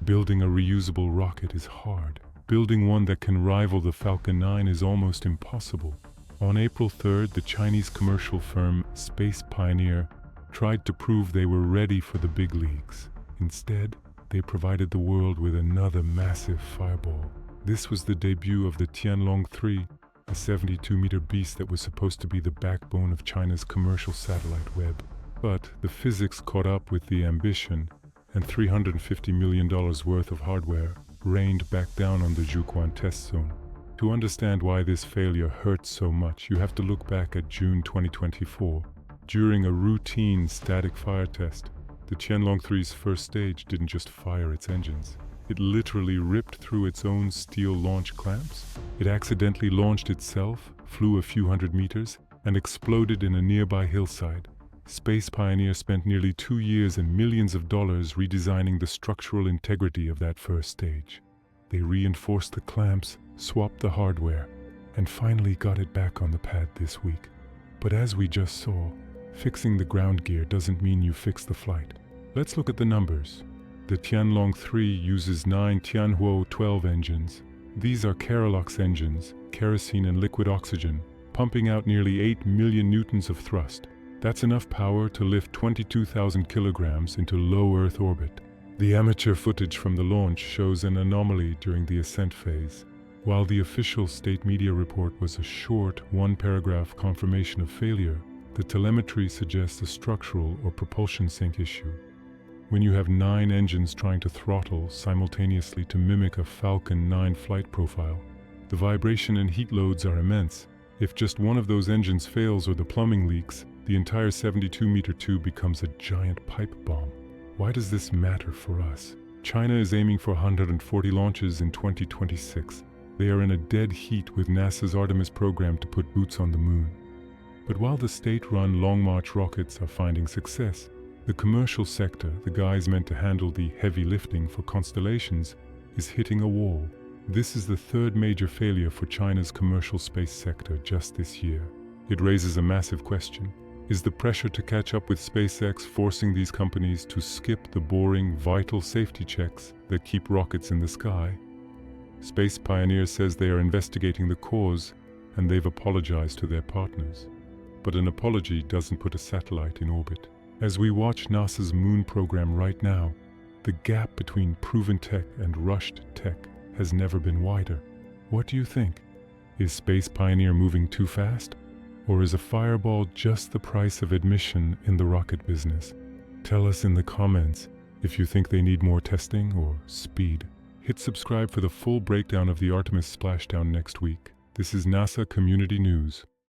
Building a reusable rocket is hard. Building one that can rival the Falcon 9 is almost impossible. On April 3rd, the Chinese commercial firm Space Pioneer tried to prove they were ready for the big leagues. Instead, they provided the world with another massive fireball. This was the debut of the Tianlong 3, a 72-meter beast that was supposed to be the backbone of China's commercial satellite web. But the physics caught up with the ambition, and $350 million worth of hardware rained back down on the Zhuquan test zone. To understand why this failure hurts so much, you have to look back at June 2024. During a routine static fire test, the Tianlong 3's first stage didn't just fire its engines. It literally ripped through its own steel launch clamps. It accidentally launched itself, flew a few hundred meters, and exploded in a nearby hillside. Space Pioneer spent nearly 2 years and millions of dollars redesigning the structural integrity of that first stage. They reinforced the clamps, swapped the hardware, and finally got it back on the pad this week. But as we just saw, fixing the ground gear doesn't mean you fix the flight. Let's look at the numbers. The Tianlong 3 uses 9 Tianhuo 12 engines. These are Kerolox engines, kerosene and liquid oxygen, pumping out nearly 8 million newtons of thrust. That's enough power to lift 22,000 kilograms into low Earth orbit. The amateur footage from the launch shows an anomaly during the ascent phase. While the official state media report was a short, one-paragraph confirmation of failure, the telemetry suggests a structural or propulsion sink issue. When you have 9 engines trying to throttle simultaneously to mimic a Falcon 9 flight profile, the vibration and heat loads are immense. If just one of those engines fails or the plumbing leaks, the entire 72-meter tube becomes a giant pipe bomb. Why does this matter for us? China is aiming for 140 launches in 2026. They are in a dead heat with NASA's Artemis program to put boots on the moon. But while the state-run Long March rockets are finding success, the commercial sector, the guys meant to handle the heavy lifting for constellations, is hitting a wall. This is the third major failure for China's commercial space sector just this year. It raises a massive question. Is the pressure to catch up with SpaceX forcing these companies to skip the boring, vital safety checks that keep rockets in the sky? Space Pioneer says they are investigating the cause, and they've apologized to their partners. But an apology doesn't put a satellite in orbit. As we watch NASA's moon program right now, the gap between proven tech and rushed tech has never been wider. What do you think? Is Space Pioneer moving too fast? Or is a fireball just the price of admission in the rocket business? Tell us in the comments if you think they need more testing or speed. Hit subscribe for the full breakdown of the Artemis splashdown next week. This is NASA Community News.